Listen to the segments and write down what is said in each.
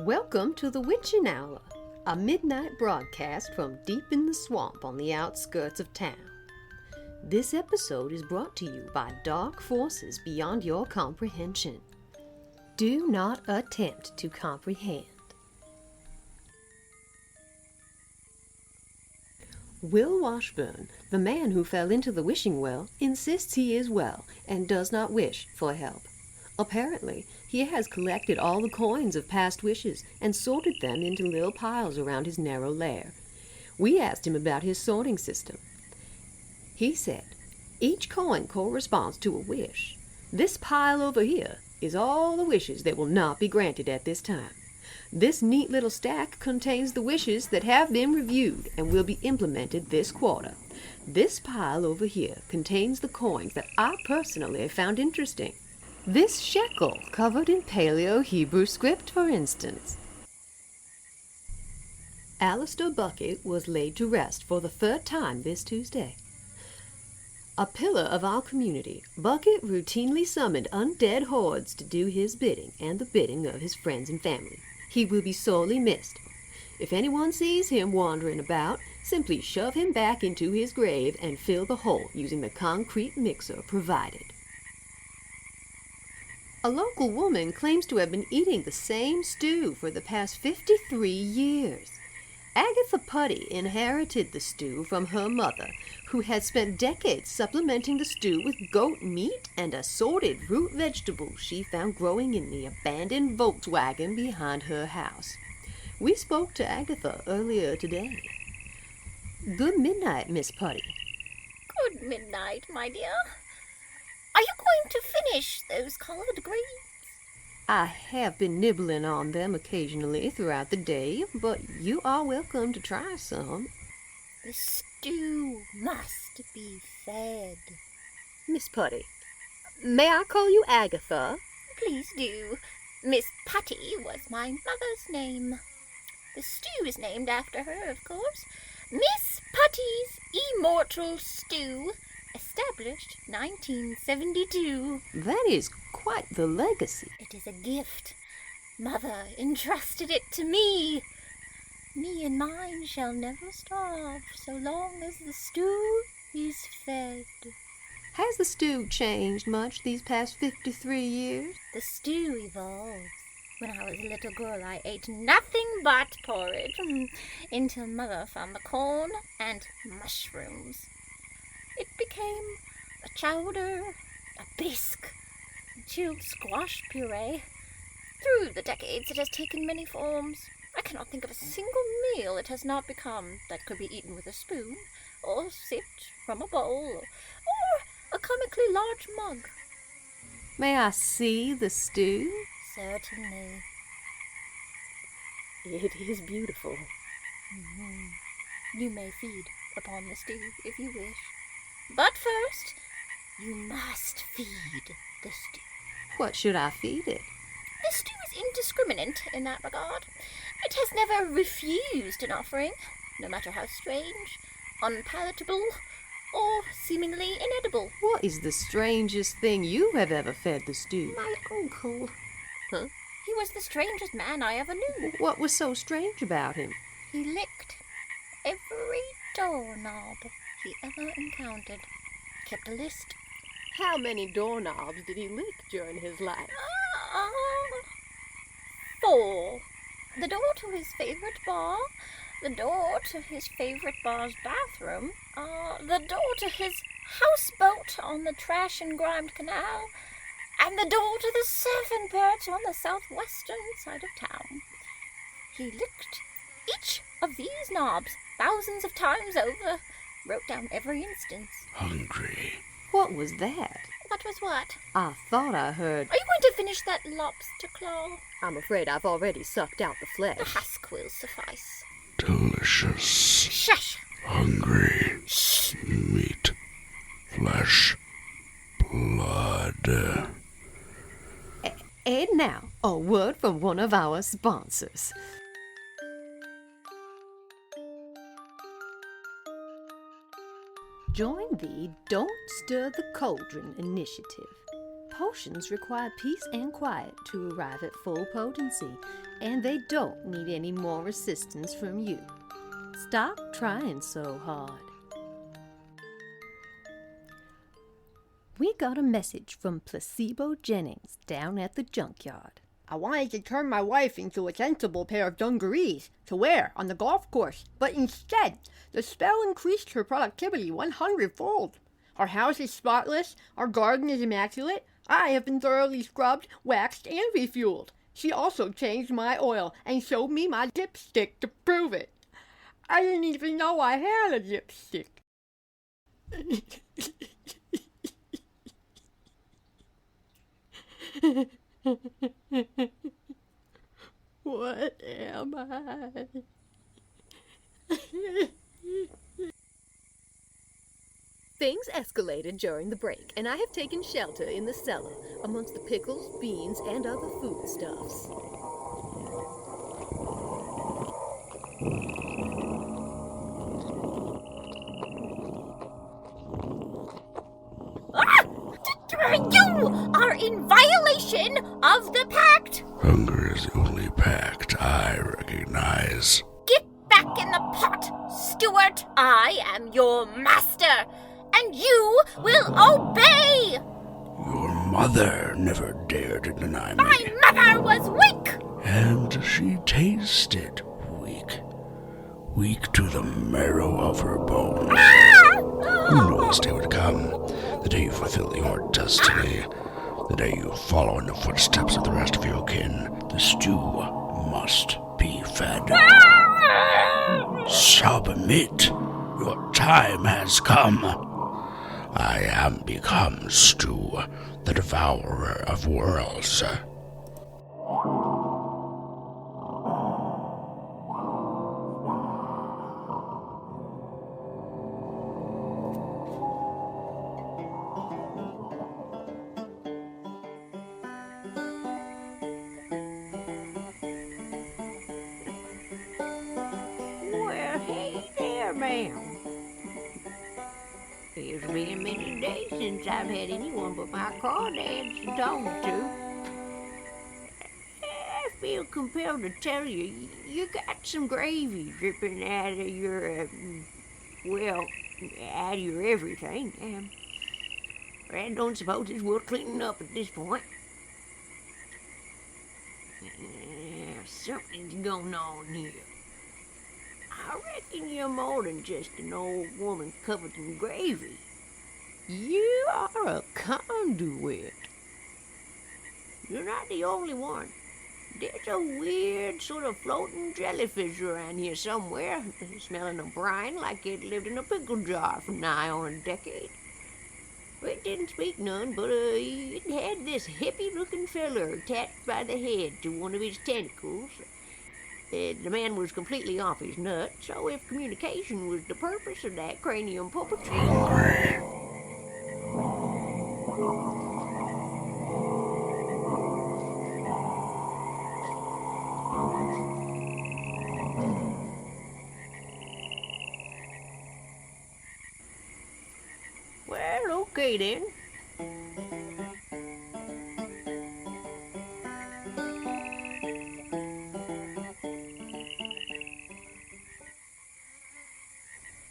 Welcome to the Witching Hour, a midnight broadcast from deep in the swamp on the outskirts of town. This episode is brought to you by dark forces beyond your comprehension. Do not attempt to comprehend. Will Washburn, the man who fell into the wishing well, insists he is well and does not wish for help. Apparently, he has collected all the coins of past wishes and sorted them into little piles around his narrow lair. We asked him about his sorting system. He said, each coin corresponds to a wish. This pile over here is all the wishes that will not be granted at this time. This neat little stack contains the wishes that have been reviewed and will be implemented this quarter. This pile over here contains the coins that I personally found interesting. This shekel covered in Paleo-Hebrew script, for instance. Alistair Bucket was laid to rest for the third time this Tuesday. A pillar of our community, Bucket routinely summoned undead hordes to do his bidding and the bidding of his friends and family. He will be sorely missed. If anyone sees him wandering about, simply shove him back into his grave and fill the hole using the concrete mixer provided. A local woman claims to have been eating the same stew for the past 53 years. Agatha Putty inherited the stew from her mother, who had spent decades supplementing the stew with goat meat and assorted root vegetables she found growing in the abandoned Volkswagen behind her house. We spoke to Agatha earlier today. Good midnight, Miss Putty. Good midnight, my dear. Are you going to finish those collard greens? I have been nibbling on them occasionally throughout the day, but you are welcome to try some. The stew must be fed. Miss Putty, may I call you Agatha? Please do. Miss Putty was my mother's name. The stew is named after her, of course. Miss Putty's Immortal Stew, established 1972. That is quite the legacy. It is a gift. Mother entrusted it to me. Me and mine shall never starve so long as the stew is fed. Has the stew changed much these past 53 years? The stew evolves. When I was a little girl, I ate nothing but porridge until Mother found the corn and mushrooms. It became a chowder, a bisque, chilled squash puree. Through the decades, it has taken many forms. I cannot think of a single meal it has not become that could be eaten with a spoon, or sipped from a bowl, or a comically large mug. May I see the stew? Certainly. It is beautiful. You may feed upon the stew if you wish. But first, you must feed the stew. What should I feed it? The stew is indiscriminate in that regard. It has never refused an offering, no matter how strange, unpalatable, or seemingly inedible. What is the strangest thing you have ever fed the stew? My uncle. Huh? He was the strangest man I ever knew. What was so strange about him? He licked every doorknob he ever encountered. Kept a list. How many doorknobs did he lick during his life? 4. The door to his favorite bar, the door to his favorite bar's bathroom, the door to his houseboat on the trash and grimed canal, and the door to the surfing perch on the southwestern side of town. He licked each of these knobs thousands of times over, wrote down every instance. Hungry. What was that? What was what? I thought I heard... Are you going to finish that lobster claw? I'm afraid I've already sucked out the flesh. The husk will suffice. Delicious. Shush! Hungry. Shh! Meat. Flesh. Blood. And now, a word from one of our sponsors. Join the Don't Stir the Cauldron initiative. Potions require peace and quiet to arrive at full potency, and they don't need any more assistance from you. Stop trying so hard. We got a message from Placebo Jennings down at the junkyard. I wanted to turn my wife into a sensible pair of dungarees to wear on the golf course, but instead, the spell increased her productivity 100-fold. Our house is spotless, our garden is immaculate, I have been thoroughly scrubbed, waxed, and refueled. She also changed my oil and showed me my dipstick to prove it. I didn't even know I had a dipstick. What am I? Things escalated during the break, and I have taken shelter in the cellar amongst the pickles, beans, and other foodstuffs. You are in violation of the pact! Hunger is the only pact I recognize. Get back in the pot, Stuart! I am your master, and you will obey! Your mother never dared to deny me. My mother was weak! And she tasted weak. Weak to the marrow of her bones. You know this day would come, the day you fulfill your destiny, the day you follow in the footsteps of the rest of your kin. The stew must be fed. Submit. Your time has come. I am become stew, the devourer of worlds. Ma'am. It's been many days since I've had anyone but my crawdads to talk to. I feel compelled to tell you, you got some gravy dripping out of your, out of your everything. I don't suppose it's worth cleaning up at this point. Something's going on here. I reckon you're more than just an old woman covered in gravy. You are a conduit. You're not the only one. There's a weird sort of floating jellyfish around here somewhere, smelling of brine like it lived in a pickle jar for nigh on a decade. It didn't speak none, but it had this hippie-looking feller attached by the head to one of his tentacles. The man was completely off his nut, so if communication was the purpose of that cranium puppetry... Well, okay then.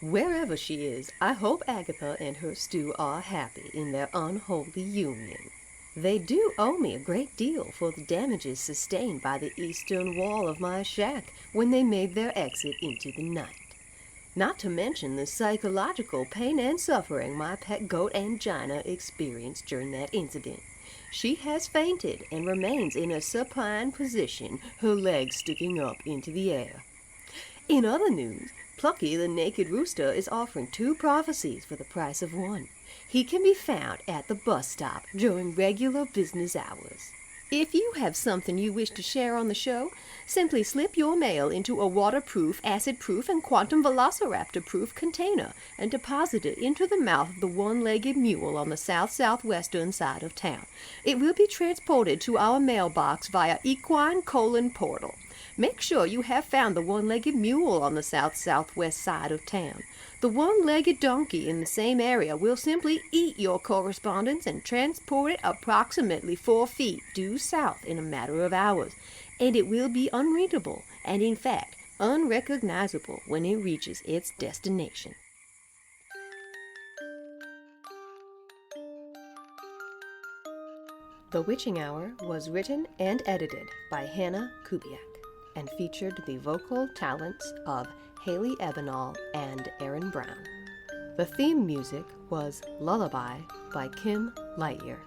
Wherever she is, I hope Agatha and her stew are happy in their unholy union. They do owe me a great deal for the damages sustained by the eastern wall of my shack when they made their exit into the night. Not to mention the psychological pain and suffering my pet goat Angina experienced during that incident. She has fainted and remains in a supine position, her legs sticking up into the air. In other news, Plucky the naked rooster is offering 2 prophecies for the price of 1. He can be found at the bus stop during regular business hours. If you have something you wish to share on the show, simply slip your mail into a waterproof, acid-proof, and quantum velociraptor-proof container and deposit it into the mouth of the one-legged mule on the south-southwestern side of town. It will be transported to our mailbox via equine portal. Make sure you have found the one-legged mule on the south-southwest side of town. The one-legged donkey in the same area will simply eat your correspondence and transport it approximately 4 feet due south in a matter of hours, and it will be unreadable and, in fact, unrecognizable when it reaches its destination. The Witching Hour was written and edited by Hannah Kubiak and featured the vocal talents of Haley Ebinal and Aaron Brown. The theme music was Lullaby by Kim Lightyear.